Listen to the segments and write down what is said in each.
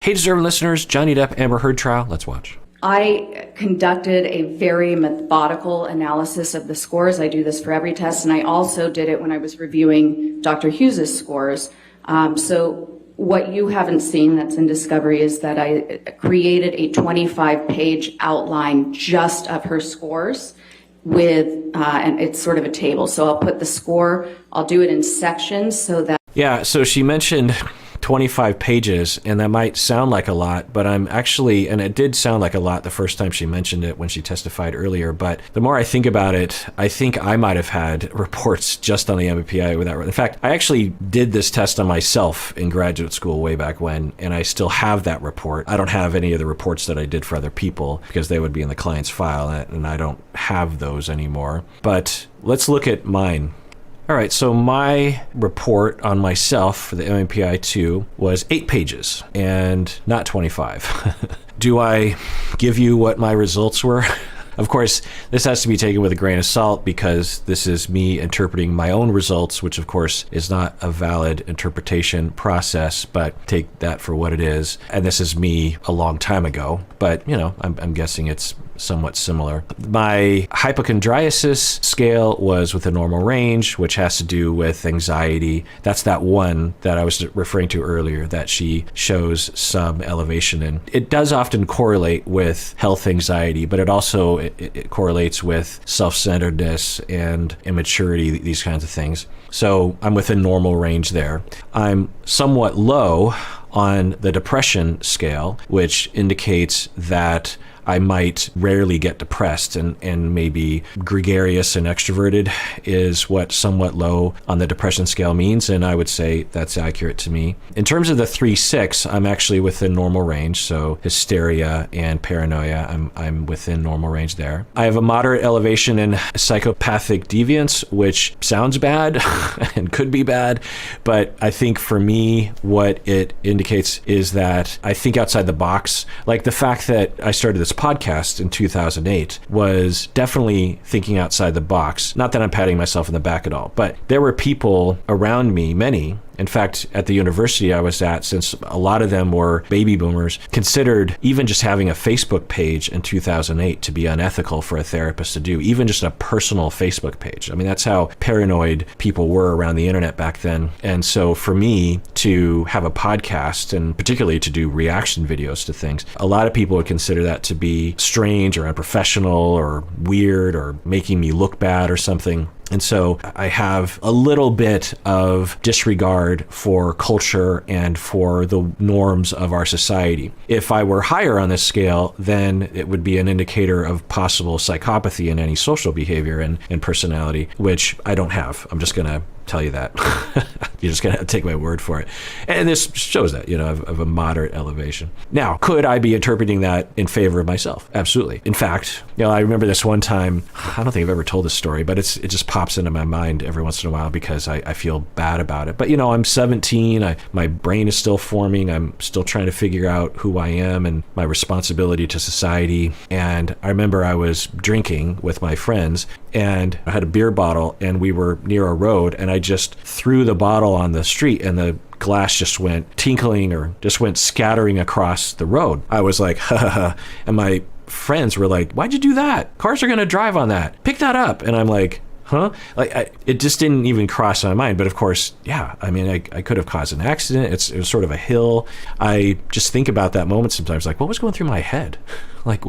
Hey, deserving listeners, Johnny Depp, Amber Heard trial. Let's watch. I conducted a very methodical analysis of the scores. I do this for every test, and I also did it when I was reviewing Dr. Hughes's scores. So what you haven't seen that's in Discovery is that I created a 25-page outline just of her scores with, and it's sort of a table. So I'll put the score, I'll do it in sections so that... Yeah, so she mentioned 25 pages, and that might sound like a lot, but I'm actually, and it did sound like a lot the first time she mentioned it when she testified earlier, but the more I think about it, I think I might have had reports just on the MMPI without, in fact, I actually did this test on myself in graduate school way back when, and I still have that report. I don't have any of the reports that I did for other people because they would be in the client's file, and I don't have those anymore. But let's look at mine. All right, so my report on myself for the MMPI 2 was 8 pages and not 25. Do I give you what my results were? Of course, this has to be taken with a grain of salt because this is me interpreting my own results, which of course is not a valid interpretation process, but take that for what it is. And this is me a long time ago, but I'm guessing it's somewhat similar. My hypochondriasis scale was with a normal range, which has to do with anxiety. That's that one that I was referring to earlier that she shows some elevation in. It does often correlate with health anxiety, but it also it correlates with self-centeredness and immaturity, these kinds of things. So I'm within normal range there. I'm somewhat low on the depression scale, which indicates that I might rarely get depressed, and maybe gregarious and extroverted is what somewhat low on the depression scale means, and I would say that's accurate to me. In terms of the 3-6, I'm actually within normal range, so hysteria and paranoia, I'm within normal range there. I have a moderate elevation in psychopathic deviance, which sounds bad and could be bad, but I think for me, what it indicates is that I think outside the box. Like the fact that I started this podcast in 2008 was definitely thinking outside the box. Not that I'm patting myself in the back at all, but there were people around me, many. In fact, at the university I was at, since a lot of them were baby boomers, considered even just having a Facebook page in 2008 to be unethical for a therapist to do, even just a personal Facebook page. I mean, that's how paranoid people were around the internet back then. And so for me to have a podcast, and particularly to do reaction videos to things, a lot of people would consider that to be strange or unprofessional or weird or making me look bad or something. And so I have a little bit of disregard for culture and for the norms of our society. If I were higher on this scale, then it would be an indicator of possible psychopathy in any social behavior and personality, which I don't have. I'm just going to tell you that. You're just going to take my word for it. And this shows that, of a moderate elevation. Now, could I be interpreting that in favor of myself? Absolutely. In fact, I remember this one time, I don't think I've ever told this story, but it just pops into my mind every once in a while because I feel bad about it. But, I'm 17, my brain is still forming, I'm still trying to figure out who I am and my responsibility to society. And I remember I was drinking with my friends, and I had a beer bottle, and we were near a road, and I just threw the bottle on the street, and the glass just went tinkling or just went scattering across the road. I was like, ha ha ha. And my friends were like, why'd you do that? Cars are going to drive on that. Pick that up. And I'm like, huh? It just didn't even cross my mind. But of course, yeah, I mean, I could have caused an accident. It was sort of a hill. I just think about that moment sometimes, like, what was going through my head? Like,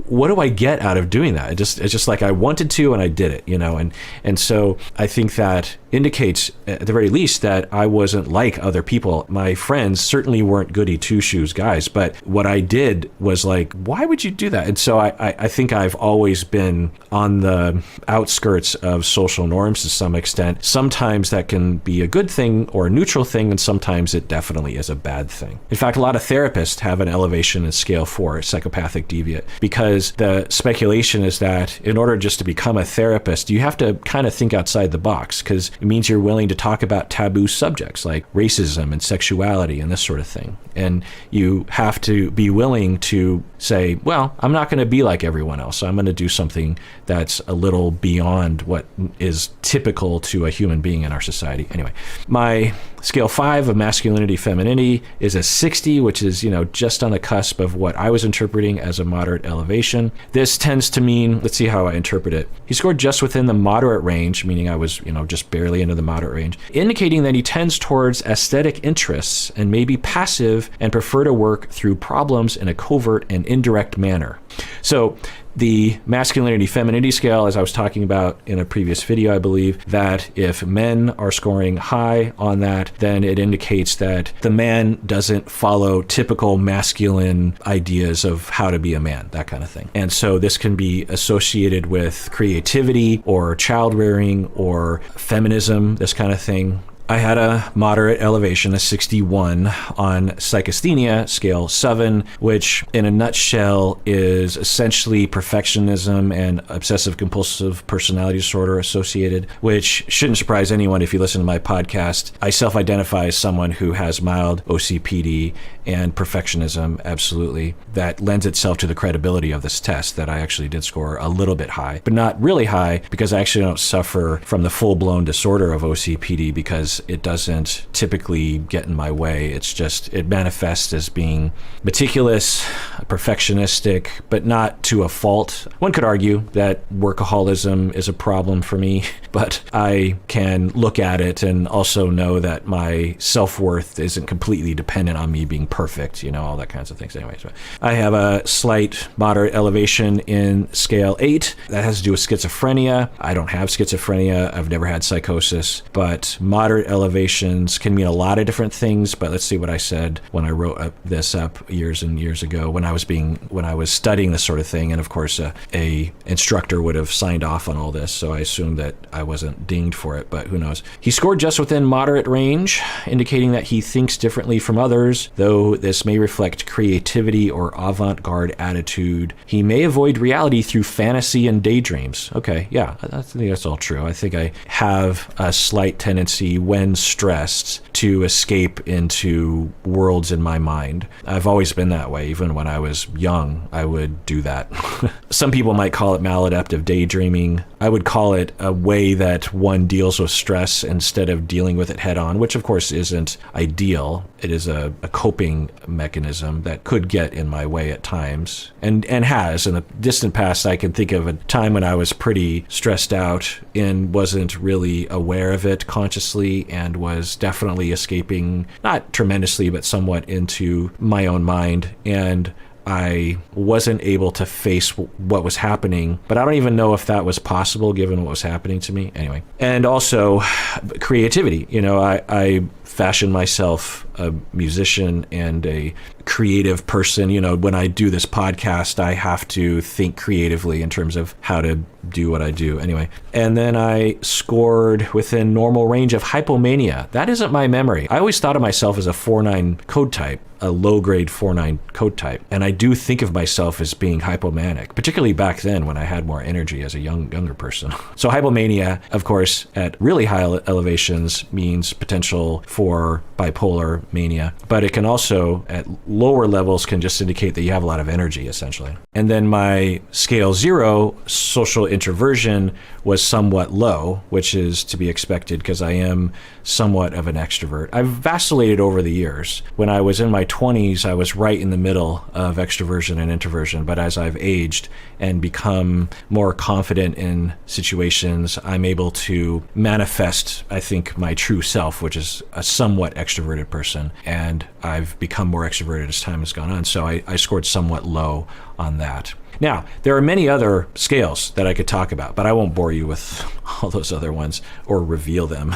what do I get out of doing that? It's just like I wanted to, and I did it, and so I think that indicates at the very least that I wasn't like other people. My friends certainly weren't goody two-shoes guys, but what I did was like, why would you do that? And so I think I've always been on the outskirts of social norms to some extent. Sometimes that can be a good thing or a neutral thing, and sometimes it definitely is a bad thing. In fact, a lot of therapists have an elevation in scale 4, psychopathic deviant, because because the speculation is that in order just to become a therapist, you have to kind of think outside the box, because it means you're willing to talk about taboo subjects like racism and sexuality and this sort of thing. And you have to be willing to say, well, I'm not going to be like everyone else. I'm going to do something that's a little beyond what is typical to a human being in our society. Anyway, my scale 5 of masculinity, femininity is a 60, which is, just on the cusp of what I was interpreting as a moderate elevation. This tends to mean, let's see how I interpret it. He scored just within the moderate range, meaning I was, just barely into the moderate range, indicating that he tends towards aesthetic interests and may be passive and prefer to work through problems in a covert and indirect manner. So the masculinity femininity scale, as I was talking about in a previous video, I believe that if men are scoring high on that, then it indicates that the man doesn't follow typical masculine ideas of how to be a man, that kind of thing. And so this can be associated with creativity or child rearing or feminism, this kind of thing. I had a moderate elevation, a 61 on psychasthenia, scale 7, which in a nutshell is essentially perfectionism and obsessive compulsive personality disorder associated, which shouldn't surprise anyone if you listen to my podcast. I self-identify as someone who has mild OCPD and perfectionism, absolutely. That lends itself to the credibility of this test that I actually did score a little bit high, but not really high, because I actually don't suffer from the full-blown disorder of OCPD, because it doesn't typically get in my way. It's just, it manifests as being meticulous, perfectionistic, but not to a fault. One could argue that workaholism is a problem for me, but I can look at it and also know that my self-worth isn't completely dependent on me being perfect, all that kinds of things. Anyways, I have a slight moderate elevation in scale 8. That has to do with schizophrenia. I don't have schizophrenia. I've never had psychosis, but moderate elevations can mean a lot of different things. But let's see what I said when I wrote this up years and years ago when I was studying this sort of thing. And of course, a instructor would have signed off on all this, so I assumed that I wasn't dinged for it, but who knows. He scored just within moderate range, indicating that he thinks differently from others, though this may reflect creativity or avant-garde attitude. He may avoid reality through fantasy and daydreams. Okay, yeah, I think that's all true. I think I have a slight tendency when stressed to escape into worlds in my mind. I've always been that way. Even when I was young, I would do that. Some people might call it maladaptive daydreaming. I would call it a way that one deals with stress instead of dealing with it head on, which of course isn't ideal. It is a coping mechanism that could get in my way at times, and has. In the distant past, I can think of a time when I was pretty stressed out and wasn't really aware of it consciously, and was definitely escaping, not tremendously, but somewhat into my own mind. And I wasn't able to face what was happening, but I don't even know if that was possible given what was happening to me. Anyway, and also creativity. I fashion myself a musician and a creative person. When I do this podcast, I have to think creatively in terms of how to do what I do. Anyway, and then I scored within normal range of hypomania. That isn't my memory. I always thought of myself as a 4-9 code type, a low-grade 4-9 code type. And I do think of myself as being hypomanic, particularly back then when I had more energy as a younger person. So hypomania, of course, at really high elevations means potential for bipolar mania, but it can also, at lower levels, can just indicate that you have a lot of energy, essentially. And then my scale 0, social introversion, was somewhat low, which is to be expected because I am somewhat of an extrovert. I've vacillated over the years. When I was in my 20s, I was right in the middle of extroversion and introversion, but as I've aged and become more confident in situations, I'm able to manifest, I think, my true self, which is a somewhat extroverted person, and I've become more extroverted as time has gone on, so I scored somewhat low on that. Now, there are many other scales that I could talk about, but I won't bore you with all those other ones or reveal them.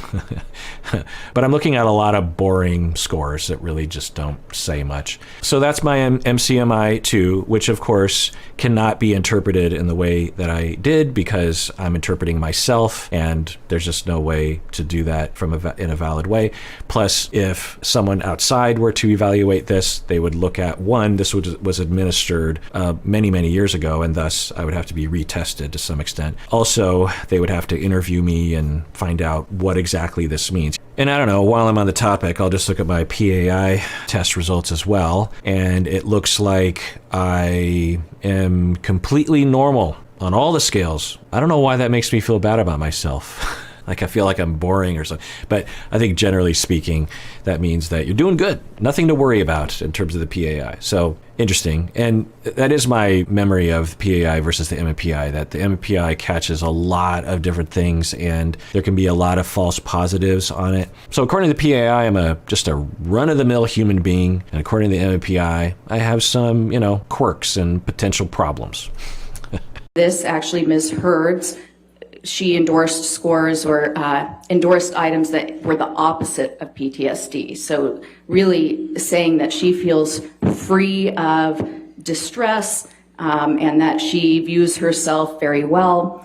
But I'm looking at a lot of boring scores that really just don't say much. So that's my MCMI 2, which of course cannot be interpreted in the way that I did because I'm interpreting myself, and there's just no way to do that in a valid way. Plus, if someone outside were to evaluate this, they would look at, one, this was administered many, many years ago, and thus I would have to be retested to some extent. Also, they would have to interview me and find out what exactly this means. And I don't know, while I'm on the topic, I'll just look at my PAI test results as well. And it looks like I am completely normal on all the scales. I don't know why that makes me feel bad about myself. Like I feel like I'm boring or something. But I think generally speaking, that means that you're doing good. Nothing to worry about in terms of the PAI. So interesting. And that is my memory of the PAI versus the MMPI, that the MMPI catches a lot of different things and there can be a lot of false positives on it. So according to the PAI, I'm just a run-of-the-mill human being. And according to the MMPI, I have some, quirks and potential problems. This actually misheard. She endorsed scores or endorsed items that were the opposite of PTSD. So really saying that she feels free of distress and that she views herself very well.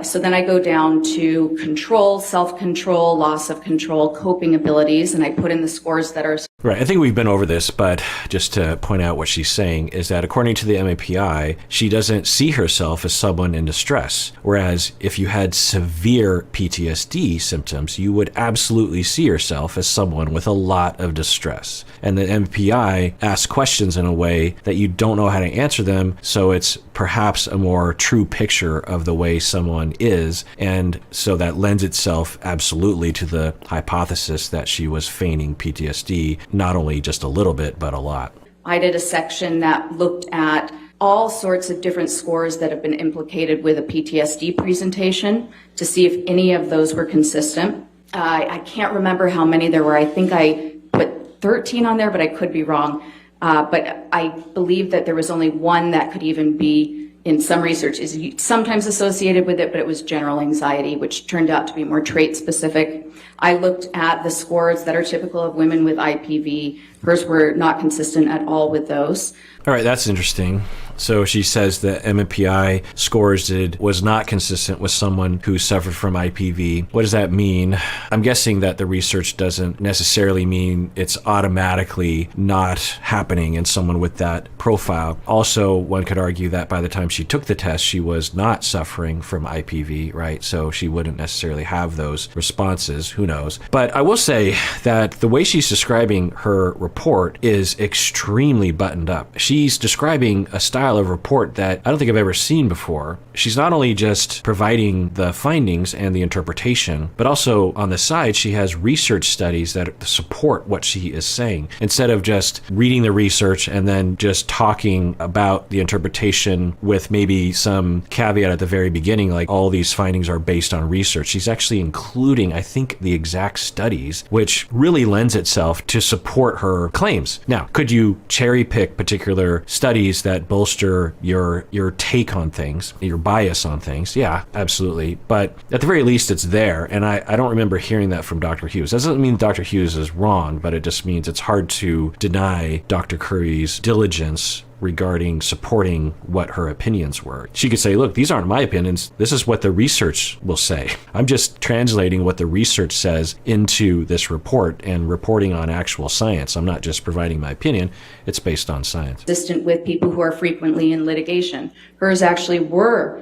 So then I go down to control, self-control, loss of control, coping abilities, and I put in the scores that are... Right. I think we've been over this, but just to point out what she's saying is that according to the MMPI, she doesn't see herself as someone in distress. Whereas if you had severe PTSD symptoms, you would absolutely see yourself as someone with a lot of distress. And the MMPI asks questions in a way that you don't know how to answer them, so it's perhaps a more true picture of the way someone is. And so that lends itself absolutely to the hypothesis that she was feigning PTSD, not only just a little bit, but a lot. I did a section that looked at all sorts of different scores that have been implicated with a PTSD presentation to see if any of those were consistent. I can't remember how many there were. I think I put 13 on there, but I could be wrong. But I believe that there was only one that could even be, in some research, is sometimes associated with it, but it was general anxiety, which turned out to be more trait specific. I looked at the scores that are typical of women with IPV. Hers were not consistent at all with those. All right, that's interesting. So she says that MMPI scores was not consistent with someone who suffered from IPV. What does that mean? I'm guessing that the research doesn't necessarily mean it's automatically not happening in someone with that profile. Also, one could argue that by the time she took the test, she was not suffering from IPV, right? So she wouldn't necessarily have those responses. Who knows? But I will say that the way she's describing her report is extremely buttoned up. She's describing a style of report that I don't think I've ever seen before. She's not only just providing the findings and the interpretation, but also on the side, she has research studies that support what she is saying. Instead of just reading the research and then just talking about the interpretation with maybe some caveat at the very beginning, like all these findings are based on research. She's actually including, I think, the exact studies, which really lends itself to support her claims. Now, could you cherry pick particular studies that bolster your take on things, your bias on things? Yeah, absolutely. But at the very least, it's there. And I don't remember hearing that from Dr. Hughes. Doesn't mean Dr. Hughes is wrong, but it just means it's hard to deny Dr. Curry's diligence regarding supporting what her opinions were. She could say, look, these aren't my opinions. This is what the research will say. I'm just translating what the research says into this report and reporting on actual science. I'm not just providing my opinion. It's based on science. Consistent with people who are frequently in litigation. Hers actually were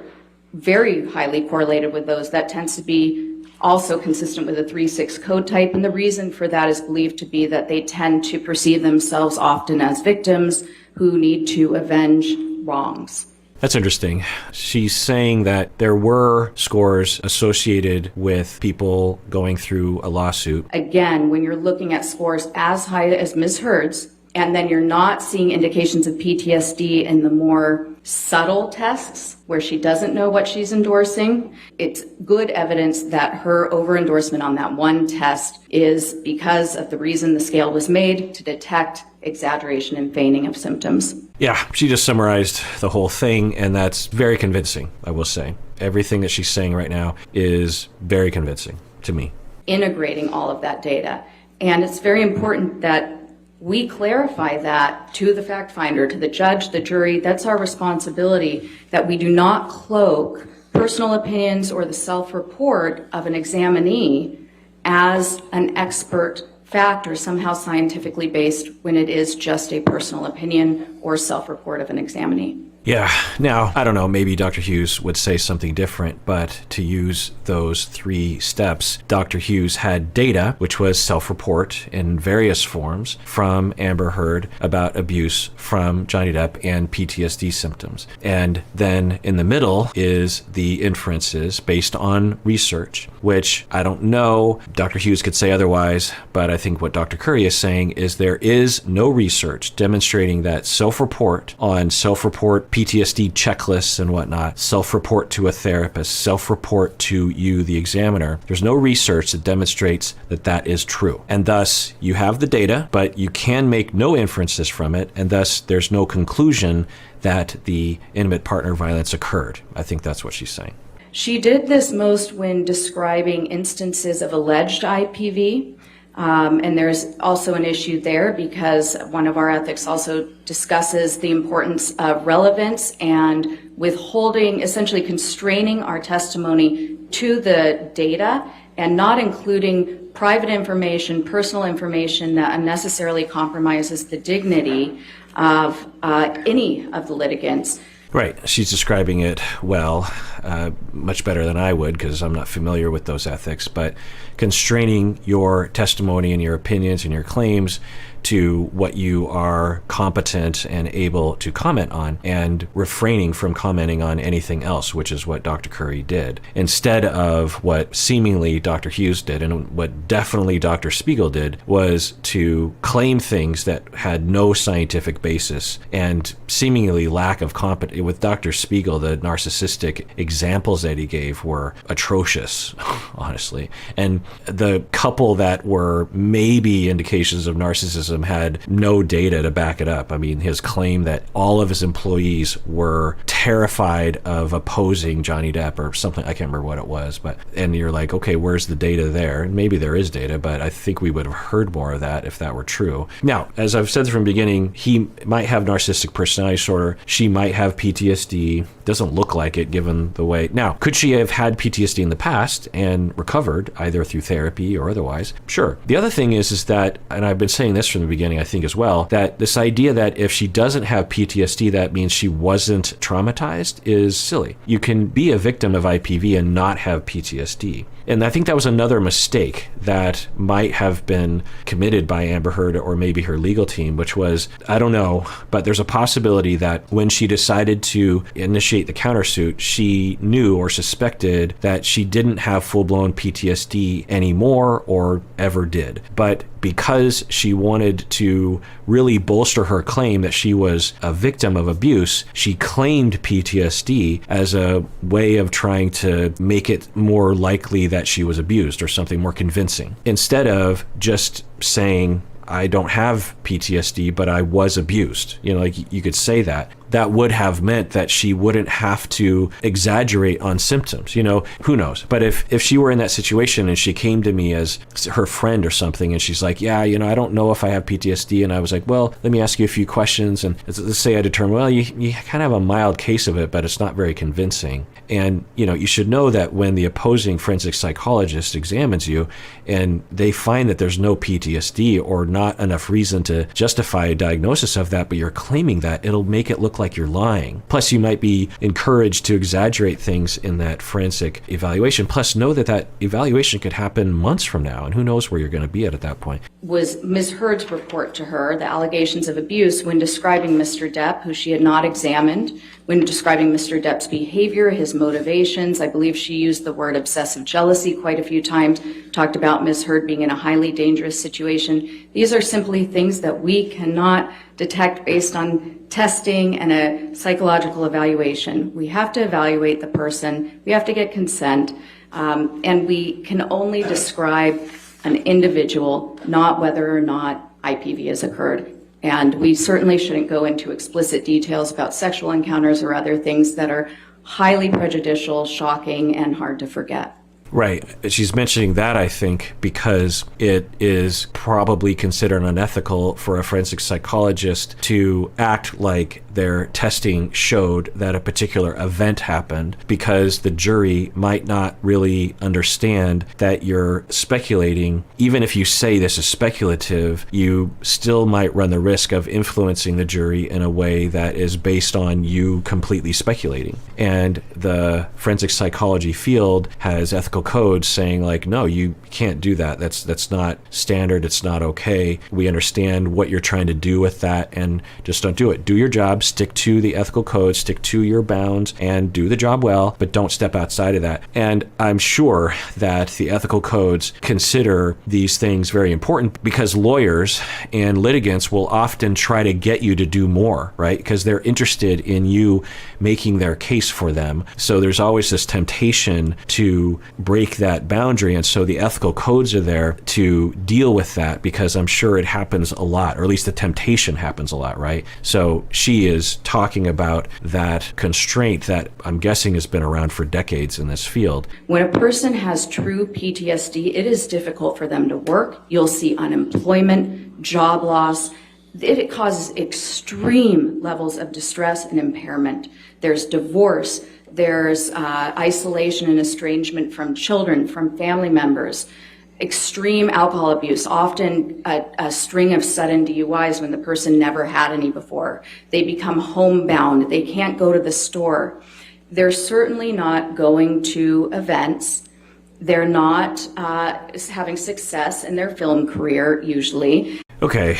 very highly correlated with those. That tends to be also consistent with a 3-6 code type. And the reason for that is believed to be that they tend to perceive themselves often as victims who need to avenge wrongs. That's interesting. She's saying that there were scores associated with people going through a lawsuit. Again, when you're looking at scores as high as Ms. Hurd's, and then you're not seeing indications of PTSD in the more subtle tests where she doesn't know what she's endorsing, it's good evidence that her over-endorsement on that one test is because of the reason the scale was made to detect exaggeration and feigning of symptoms. Yeah, she just summarized the whole thing, and that's very convincing, I will say. Everything that she's saying right now is very convincing to me. Integrating all of that data. And it's very important that we clarify that to the fact finder, to the judge, the jury. That's our responsibility, that we do not cloak personal opinions or the self-report of an examinee as an expert fact or somehow scientifically based when it is just a personal opinion or self-report of an examinee. Yeah. Now, I don't know, maybe Dr. Hughes would say something different, but to use those 3 steps, Dr. Hughes had data, which was self-report in various forms from Amber Heard about abuse from Johnny Depp and PTSD symptoms. And then in the middle is the inferences based on research, which I don't know, Dr. Hughes could say otherwise, but I think what Dr. Curry is saying is there is no research demonstrating that self-report on self-report PTSD checklists and whatnot, self-report to a therapist, self-report to you, the examiner. There's no research that demonstrates that that is true. And thus, you have the data, but you can make no inferences from it, and thus there's no conclusion that the intimate partner violence occurred. I think that's what she's saying. She did this most when describing instances of alleged IPV. And there's also an issue there because one of our ethics also discusses the importance of relevance and withholding, essentially constraining our testimony to the data and not including private information, personal information that unnecessarily compromises the dignity of any of the litigants. Right. She's describing it well, much better than I would because I'm not familiar with those ethics, but constraining your testimony and your opinions and your claims to what you are competent and able to comment on and refraining from commenting on anything else, which is what Dr. Curry did, instead of what seemingly Dr. Hughes did and what definitely Dr. Spiegel did was to claim things that had no scientific basis and seemingly lack of competence. With Dr. Spiegel, the narcissistic examples that he gave were atrocious, honestly. And the couple that were maybe indications of narcissism had no data to back it up. I mean, his claim that all of his employees were terrified of opposing Johnny Depp or something, I can't remember what it was, and you're like, okay, where's the data there? And maybe there is data, but I think we would have heard more of that if that were true. Now, as I've said from the beginning, he might have narcissistic personality disorder. She might have PTSD. Doesn't look like it given the way. Now, could she have had PTSD in the past and recovered either through therapy or otherwise? Sure. The other thing is that, and I've been saying this from the beginning, I think as well, that this idea that if she doesn't have PTSD, that means she wasn't traumatized is silly. You can be a victim of IPV and not have PTSD. And I think that was another mistake that might have been committed by Amber Heard or maybe her legal team, which was, I don't know, but there's a possibility that when she decided to initiate the countersuit, she knew or suspected that she didn't have full-blown PTSD anymore or ever did. But because she wanted to really bolster her claim that she was a victim of abuse, she claimed PTSD as a way of trying to make it more likely that she was abused or something more convincing, instead of just saying, I don't have PTSD, but I was abused. You know, like you could say that. That would have meant that she wouldn't have to exaggerate on symptoms. You know, who knows? But if she were in that situation and she came to me as her friend or something and she's like, yeah, you know, I don't know if I have PTSD. And I was like, well, let me ask you a few questions. And let's say I determine, well, you kind of have a mild case of it, but it's not very convincing. And, you know, you should know that when the opposing forensic psychologist examines you and they find that there's no PTSD or not enough reason to justify a diagnosis of that, but you're claiming that, it'll make it look like you're lying. Plus, you might be encouraged to exaggerate things in that forensic evaluation. Plus, know that that evaluation could happen months from now, and who knows where you're going to be at that point. Was Ms. Heard's report to her, the allegations of abuse, when describing Mr. Depp, who she had not examined, when describing Mr. Depp's behavior, his motivations. I believe she used the word obsessive jealousy quite a few times, talked about Ms. Heard being in a highly dangerous situation. These are simply things that we cannot detect based on testing and a psychological evaluation. We have to evaluate the person, we have to get consent, and we can only describe an individual, not whether or not IPV has occurred. And we certainly shouldn't go into explicit details about sexual encounters or other things that are highly prejudicial, shocking, and hard to forget. Right. She's mentioning that, I think, because it is probably considered unethical for a forensic psychologist to act like their testing showed that a particular event happened, because the jury might not really understand that you're speculating. Even if you say this is speculative, you still might run the risk of influencing the jury in a way that is based on you completely speculating. And the forensic psychology field has ethical codes saying, like, no, you can't do that. That's not standard. It's not okay. We understand what you're trying to do with that, and just don't do it. Do your job, stick to the ethical code, stick to your bounds, and do the job well, but don't step outside of that. And I'm sure that the ethical codes consider these things very important, because lawyers and litigants will often try to get you to do more, right? Because they're interested in you making their case for them. So there's always this temptation to break that boundary. And so the ethical codes are there to deal with that, because I'm sure it happens a lot, or at least the temptation happens a lot, right? So she is talking about that constraint that I'm guessing has been around for decades in this field. When a person has true PTSD, it is difficult for them to work. You'll see unemployment, job loss. It causes extreme levels of distress and impairment. There's divorce. There's isolation and estrangement from children, from family members, extreme alcohol abuse, often a string of sudden DUIs when the person never had any before. They become homebound. They can't go to the store. They're certainly not going to events. They're not having success in their film career, usually. Okay,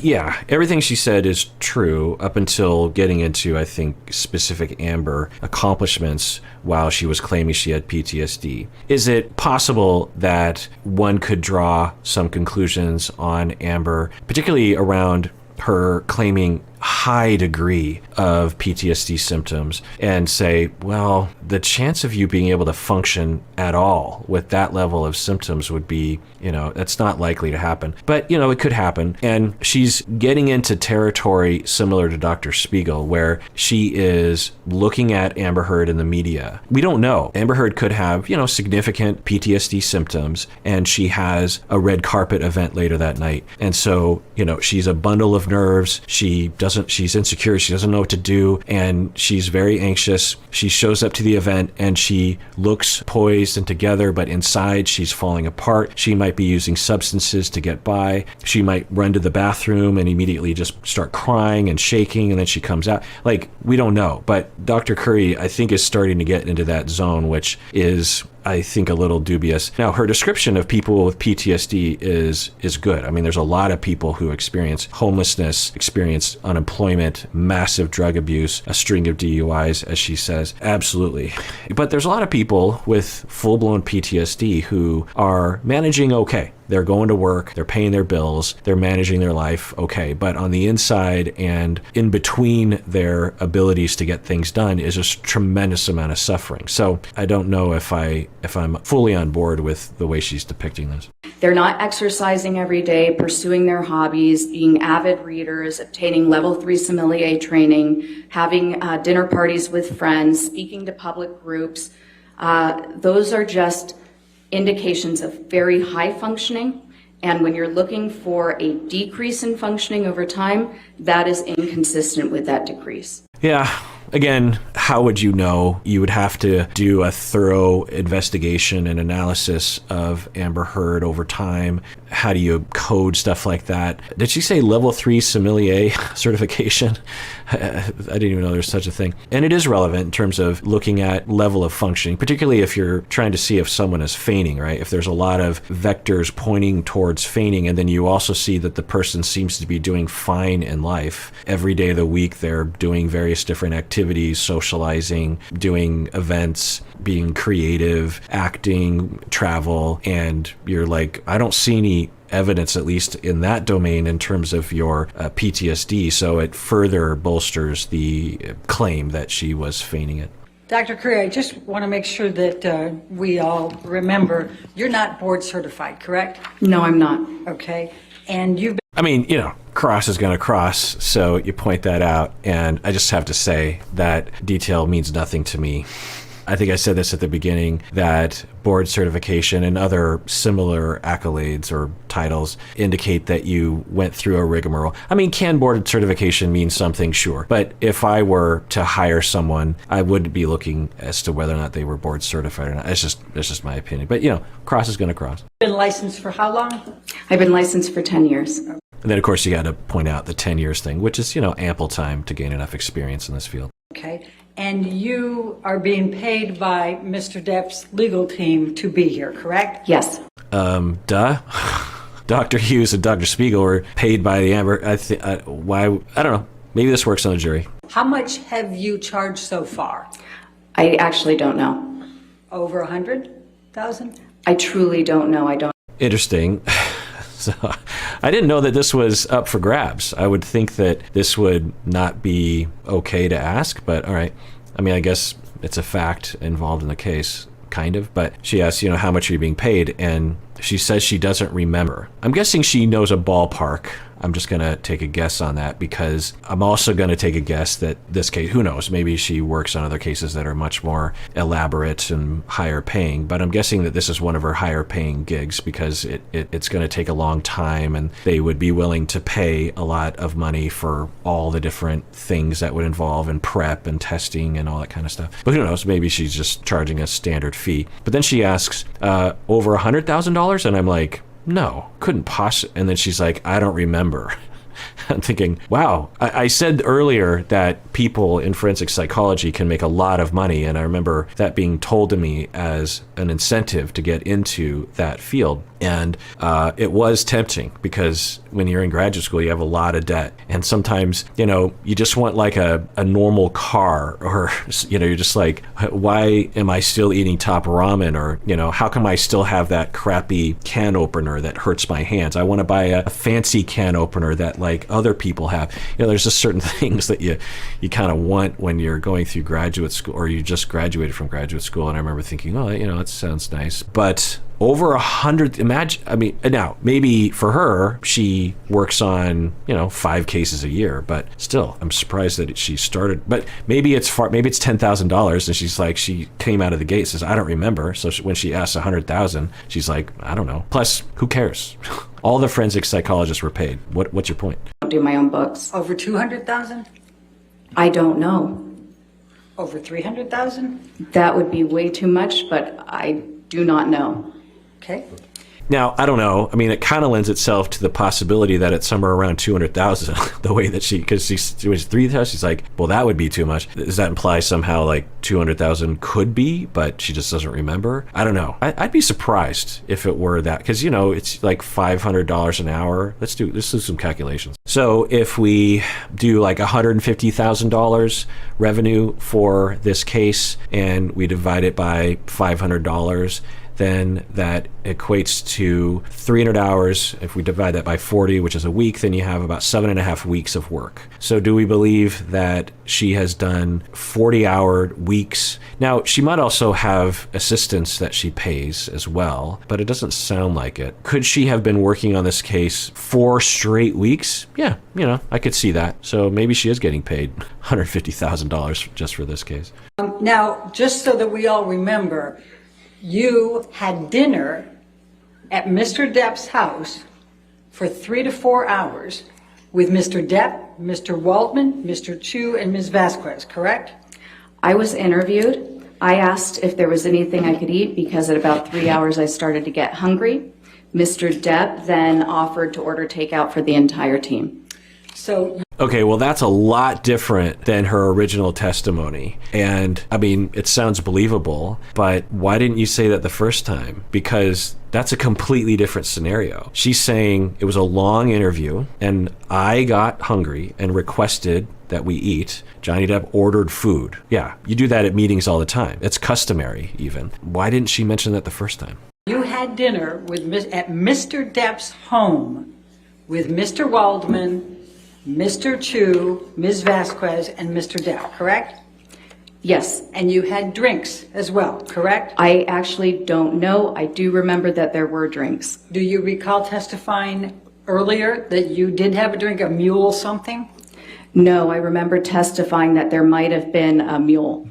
yeah, everything she said is true up until getting into, I think, specific Amber accomplishments while she was claiming she had PTSD. Is it possible that one could draw some conclusions on Amber, particularly around her claiming high degree of PTSD symptoms, and say, well, the chance of you being able to function at all with that level of symptoms would be, that's not likely to happen. But, it could happen. And she's getting into territory similar to Dr. Spiegel, where she is looking at Amber Heard in the media. We don't know. Amber Heard could have, significant PTSD symptoms, and she has a red carpet event later that night. And so, she's a bundle of nerves. She's insecure. She doesn't know what to do, and she's very anxious. She shows up to the event and she looks poised and together, but inside she's falling apart. She might be using substances to get by. She might run to the bathroom and immediately just start crying and shaking, and then she comes out. We don't know. But Dr. Curry, I think, is starting to get into that zone, which is, I think, a little dubious. Now, her description of people with PTSD is good. I mean, there's a lot of people who experience homelessness, experience unemployment, massive drug abuse, a string of DUIs, as she says. Absolutely. But there's a lot of people with full-blown PTSD who are managing okay. They're going to work, they're paying their bills, they're managing their life okay. But on the inside and in between their abilities to get things done is a tremendous amount of suffering. So I don't know if I'm fully on board with the way she's depicting this. They're not exercising every day, pursuing their hobbies, being avid readers, obtaining level 3 sommelier training, having dinner parties with friends, speaking to public groups. Those are just indications of very high functioning. And when you're looking for a decrease in functioning over time, that is inconsistent with that decrease. Yeah. Again, how would you know? You would have to do a thorough investigation and analysis of Amber Heard over time. How do you code stuff like that? Did she say level 3 sommelier certification? I didn't even know there's such a thing. And it is relevant in terms of looking at level of functioning, particularly if you're trying to see if someone is feigning, right? If there's a lot of vectors pointing towards feigning, and then you also see that the person seems to be doing fine in life. Every day of the week, they're doing various different activities, socializing, doing events, being creative, acting, travel, and you're like, I don't see any evidence, at least in that domain, in terms of your PTSD. So it further bolsters the claim that she was feigning it. Dr. Curry, I just want to make sure that we all remember you're not board certified, correct? No, I'm not. Okay. And you've I mean, cross is going to cross, so you point that out, and I just have to say that detail means nothing to me. I think I said this at the beginning, that board certification and other similar accolades or titles indicate that you went through a rigmarole. I mean, can board certification mean something? Sure. But if I were to hire someone, I would be looking as to whether or not they were board certified or not. It's just my opinion. But, cross is going to cross. Been licensed for how long? I've been licensed for 10 years. And then, of course, you got to point out the 10 years thing, which is, ample time to gain enough experience in this field. Okay. And you are being paid by Mr. Depp's legal team to be here, correct? Yes. Duh. Dr. Hughes and Dr. Spiegel were paid by the Amber. Why? I don't know. Maybe this works on a jury. How much have you charged so far? I actually don't know. Over 100,000? I truly don't know. I don't. Interesting. So I didn't know that this was up for grabs. I would think that this would not be okay to ask, but all right. I mean, I guess it's a fact involved in the case, kind of. But she asks, how much are you being paid? And she says she doesn't remember. I'm guessing she knows a ballpark. I'm just going to take a guess on that, because I'm also going to take a guess that this case, who knows, maybe she works on other cases that are much more elaborate and higher paying, but I'm guessing that this is one of her higher paying gigs, because it's going to take a long time, and they would be willing to pay a lot of money for all the different things that would involve in prep and testing and all that kind of stuff. But who knows, maybe she's just charging a standard fee. But then she asks, over $100,000? And I'm like, no, couldn't possibly. And then she's like, I don't remember. I'm thinking, wow, I said earlier that people in forensic psychology can make a lot of money. And I remember that being told to me as an incentive to get into that field. And it was tempting, because when you're in graduate school, you have a lot of debt. And sometimes, you just want like a normal car, or, you're just like, why am I still eating top ramen? Or, how come I still have that crappy can opener that hurts my hands? I want to buy a fancy can opener that like other people have. There's just certain things that you kind of want when you're going through graduate school, or you just graduated from graduate school. And I remember thinking, oh, it sounds nice. But over 100, imagine, I mean, now maybe for her, she works on, 5 cases a year, but still, I'm surprised that she started, but maybe it's $10,000. And she's like, she came out of the gate, says, I don't remember. So when she asks 100,000, she's like, I don't know. Plus, who cares? All the forensic psychologists were paid. What's your point? I don't do my own books. Over 200,000? I don't know. Over 300,000? That would be way too much, but I do not know. Okay. Now, I don't know. I mean, it kind of lends itself to the possibility that it's somewhere around 200,000, the way that because it was 3,000, she's like, well, that would be too much. Does that imply somehow like 200,000 could be, but she just doesn't remember? I don't know. I'd be surprised if it were that, because, it's like $500 an hour. Let's do some calculations. So if we do like $150,000 revenue for this case, and we divide it by $500, then that equates to 300 hours. If we divide that by 40, which is a week, then you have about 7.5 weeks of work. So do we believe that she has done 40-hour weeks? Now, she might also have assistants that she pays as well, but it doesn't sound like it. Could she have been working on this case 4 straight weeks? Yeah, I could see that. So maybe she is getting paid $150,000 just for this case. Now, just so that we all remember, you had dinner at Mr. Depp's house for 3 to 4 hours with Mr. Depp, Mr. Waldman, Mr. Chu, and Ms. Vasquez, correct? I was interviewed. I asked if there was anything I could eat, because at about 3 hours I started to get hungry. Mr. Depp then offered to order takeout for the entire team. So Okay, well, that's a lot different than her original testimony. And I mean, it sounds believable, but why didn't you say that the first time? Because that's a completely different scenario. She's saying it was a long interview and I got hungry and requested that we eat. Johnny Depp ordered food. Yeah, you do that at meetings all the time. It's customary even. Why didn't she mention that the first time? you had dinner at Mr. Depp's home with Mr. Waldman, Mr. Chu, Ms. Vasquez, and Mr. Depp, correct? Yes. And you had drinks as well, correct? I actually don't know. I do remember that there were drinks. Do you recall testifying earlier that you did have a drink, a mule something? No, I remember testifying that there might have been a mule.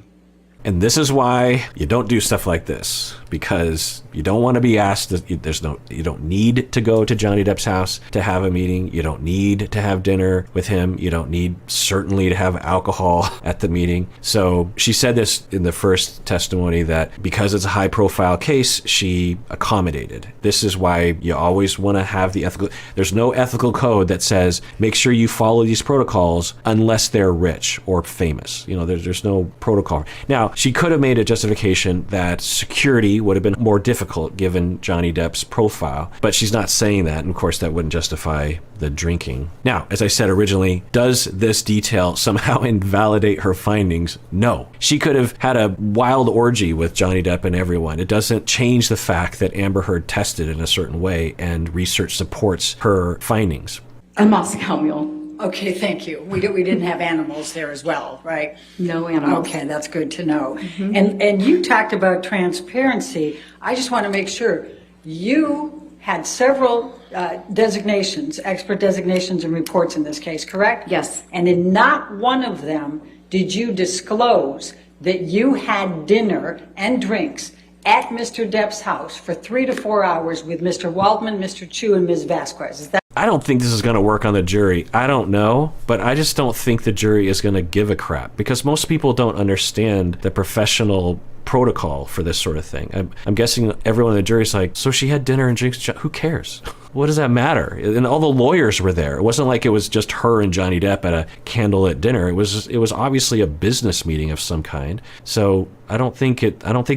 And this is why you don't do stuff like this, because you don't want to be asked. You don't need to go to Johnny Depp's house to have a meeting. You don't need to have dinner with him. You don't need certainly to have alcohol at the meeting. So she said this in the first testimony, that because it's a high profile case, she accommodated. This is why you always want to have the ethical. There's no ethical code that says make sure you follow these protocols unless they're rich or famous. There's no protocol. Now, she could have made a justification that security would have been more difficult given Johnny Depp's profile, but she's not saying that, and of course that wouldn't justify the drinking. Now, as I said originally, does this detail somehow invalidate her findings? No. She could have had a wild orgy with Johnny Depp and everyone. It doesn't change the fact that Amber Heard tested in a certain way, and research supports her findings. A Moscow mule. Okay, thank you. We didn't have animals there as well, right? No animals. Okay, that's good to know. And you talked about transparency. I just want to make sure you had several designations, expert designations and reports in this case, correct? Yes. And in not one of them did you disclose that you had dinner and drinks at Mr. Depp's house for 3 to 4 hours with Mr. Waldman, Mr. Chu, and Ms. Vasquez. Is that? I don't think this is going to work on the jury. I don't know, but I just don't think the jury is going to give a crap, because most people don't understand the professional protocol for this sort of thing. I'm guessing everyone in the jury is like, so she had dinner and drinks. Who cares? What does that matter? And all the lawyers were there. It wasn't like it was just her and Johnny Depp at a candlelit dinner. It was obviously a business meeting of some kind. So I don't think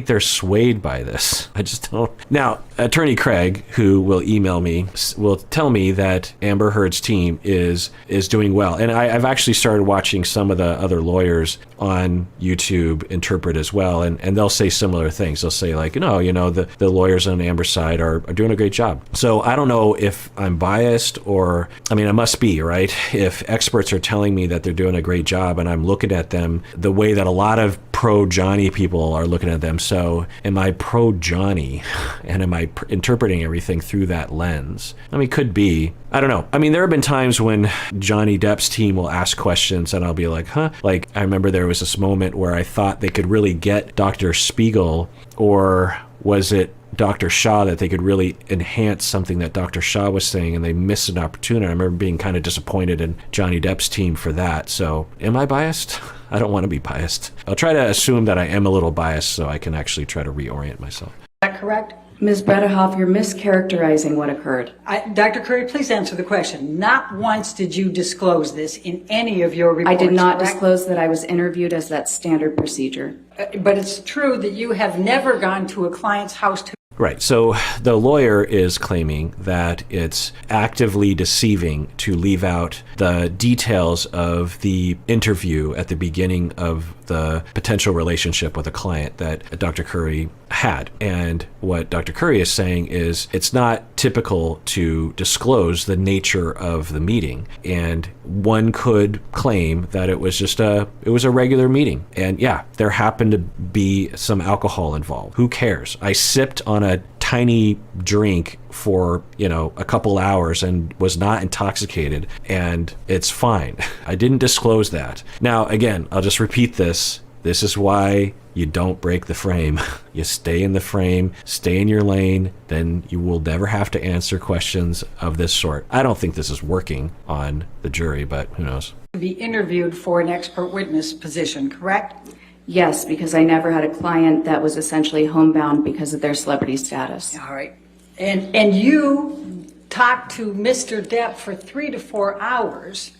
they're swayed by this. I just don't. Now, Attorney Craig, who will email me, will tell me that Amber Heard's team is doing well. And I've actually started watching some of the other lawyers on YouTube interpret as well, and they'll say similar things. They'll say like, the lawyers on Amber's side are doing a great job. So I don't know if I'm biased, or, I must be, right? If experts are telling me that they're doing a great job and I'm looking at them the way that a lot of pro-Johnny people are looking at them. So am I pro-Johnny, and am I interpreting everything through that lens? Could be. I don't know. There have been times when Johnny Depp's team will ask questions and I'll be like, huh? Like, I remember there was this moment where I thought they could really get Dr. Spiegel, or was it Dr. Shaw, that they could really enhance something that Dr. Shaw was saying, and they missed an opportunity. I remember being kind of disappointed in Johnny Depp's team for that. So am I biased? I don't want to be biased. I'll try to assume that I am a little biased so I can actually try to reorient myself. Is that correct? Ms. Bredehoff, you're mischaracterizing what occurred. Dr. Curry, please answer the question. Not once did you disclose this in any of your reports, I did not correct? disclose that I was interviewed, as that standard procedure. But it's true that you have never gone to a client's house to... Right. So the lawyer is claiming that it's actively deceiving to leave out the details of the interview at the beginning of the potential relationship with a client that Dr. Curry had. And what Dr. Curry is saying is it's not typical to disclose the nature of the meeting. And one could claim that it was just a regular meeting. And yeah, there happened to be some alcohol involved. Who cares? I sipped on a tiny drink for, a couple hours and was not intoxicated, and it's fine. I didn't disclose that. Now, again, I'll just repeat this. This is why you don't break the frame. You stay in the frame, stay in your lane, then you will never have to answer questions of this sort. I don't think this is working on the jury, but who knows? be interviewed for an expert witness position, correct? Yes, because I never had a client that was essentially homebound because of their celebrity status. All right. And you talked to Mr. Depp for 3 to 4 hours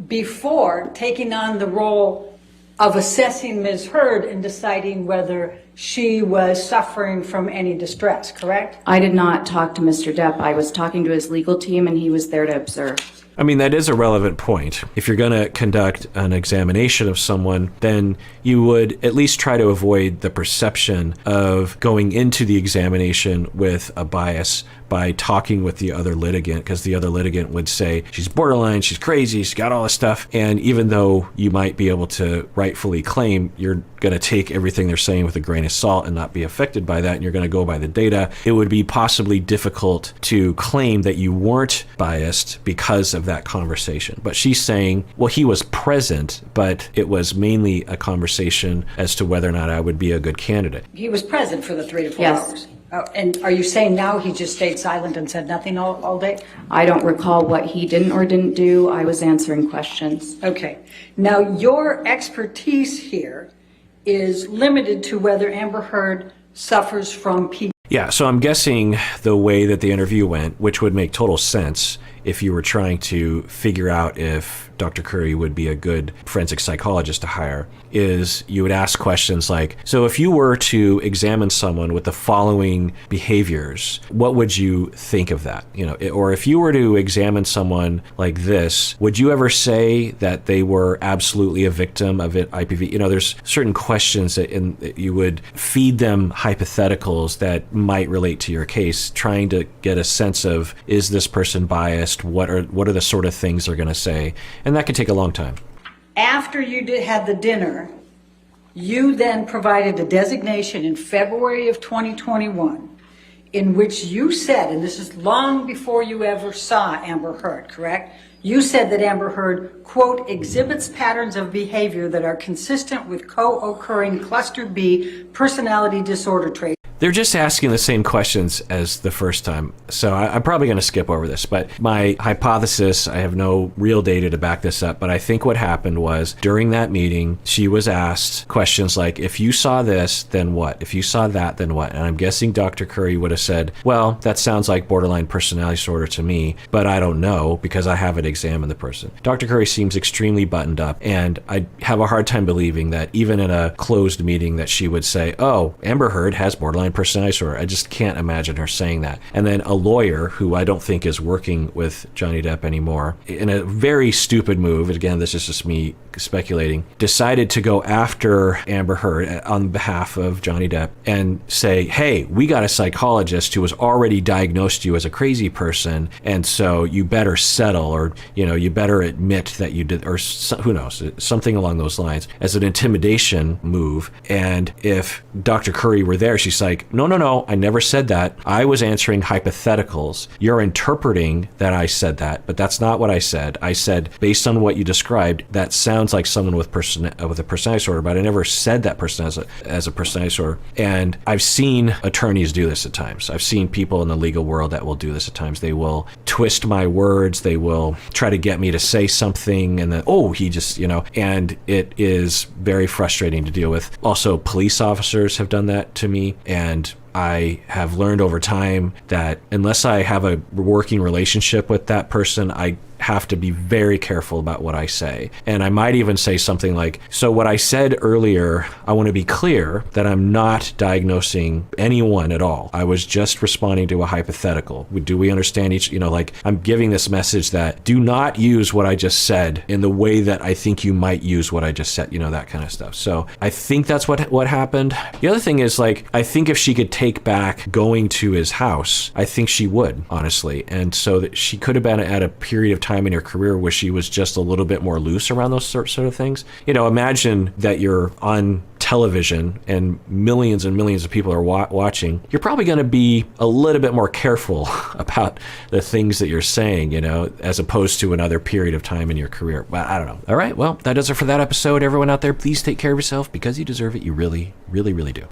before taking on the role of assessing Ms. Heard and deciding whether she was suffering from any distress, correct? I did not talk to Mr. Depp. I was talking to his legal team, and he was there to observe. I mean, that is a relevant point. If you're going to conduct an examination of someone, then you would at least try to avoid the perception of going into the examination with a bias by talking with the other litigant, because the other litigant would say, she's borderline, she's crazy, she's got all this stuff. And even though you might be able to rightfully claim, you're going to take everything they're saying with a grain of salt and not be affected by that, and you're going to go by the data, it would be possibly difficult to claim that you weren't biased because of that conversation. But she's saying, well, he was present, but it was mainly a conversation as to whether or not I would be a good candidate. He was present for the 3 to 4 Yes. hours. And are you saying now he just stayed silent and said nothing all day? I don't recall what he didn't or didn't do. I was answering questions. Okay. Now, your expertise here is limited to whether Amber Heard suffers from PTSD. Yeah, so I'm guessing the way that the interview went, which would make total sense if you were trying to figure out if Dr. Curry would be a good forensic psychologist to hire, is you would ask questions like, so if you were to examine someone with the following behaviors, what would you think of that? You know, or if you were to examine someone like this, would you ever say that they were absolutely a victim of it, IPV? You know, there's certain questions that you would feed them hypotheticals that might relate to your case, trying to get a sense of, is this person biased? What are the sort of things they're going to say? And that could take a long time. After you had the dinner, you then provided a designation in February of 2021 in which you said, and this is long before you ever saw Amber Heard, correct? You said that Amber Heard, quote, exhibits patterns of behavior that are consistent with co-occurring cluster B personality disorder traits. They're just asking the same questions as the first time. So I'm probably going to skip over this, but my hypothesis, I have no real data to back this up, but I think what happened was during that meeting, she was asked questions like, if you saw this, then what? If you saw that, then what? And I'm guessing Dr. Curry would have said, well, that sounds like borderline personality disorder to me, but I don't know because I haven't examined the person. Dr. Curry seems extremely buttoned up, and I have a hard time believing that even in a closed meeting that she would say, oh, Amber Heard has borderline personality disorder. I just can't imagine her saying that. And then a lawyer who I don't think is working with Johnny Depp anymore, in a very stupid move, again, this is just me speculating, decided to go after Amber Heard on behalf of Johnny Depp and say, hey, we got a psychologist who has already diagnosed you as a crazy person, and so you better settle, or, you know, you better admit that you did, or who knows, something along those lines, as an intimidation move. And if Dr. Curry were there, she's like, no, I never said that. I was answering hypotheticals. You're interpreting that I said that, but that's not what I said. I said, based on what you described, that sounds like someone with a personality disorder, but I never said that person as a personality disorder. And I've seen attorneys do this at times. I've seen people in the legal world that will do this at times. They will twist my words. They will try to get me to say something, and then, oh, he just, you know, and it is very frustrating to deal with. Also, police officers have done that to me, and I have learned over time that unless I have a working relationship with that person, I have to be very careful about what I say. And I might even say something like, so what I said earlier, I want to be clear that I'm not diagnosing anyone at all. I was just responding to a hypothetical. Do we understand each, you know, like I'm giving this message that do not use what I just said in the way that I think you might use what I just said, you know, that kind of stuff. So I think that's what happened. The other thing is, like, I think if she could take back going to his house, I think she would, honestly. And so that she could have been at a period of time in her career where she was just a little bit more loose around those sort of things. You know, imagine that you're on television and millions of people are watching. You're probably going to be a little bit more careful about the things that you're saying, you know, as opposed to another period of time in your career. Well, I don't know. All right, well, that does it for that episode. Everyone out there, please take care of yourself because you deserve it. You really, really, really do.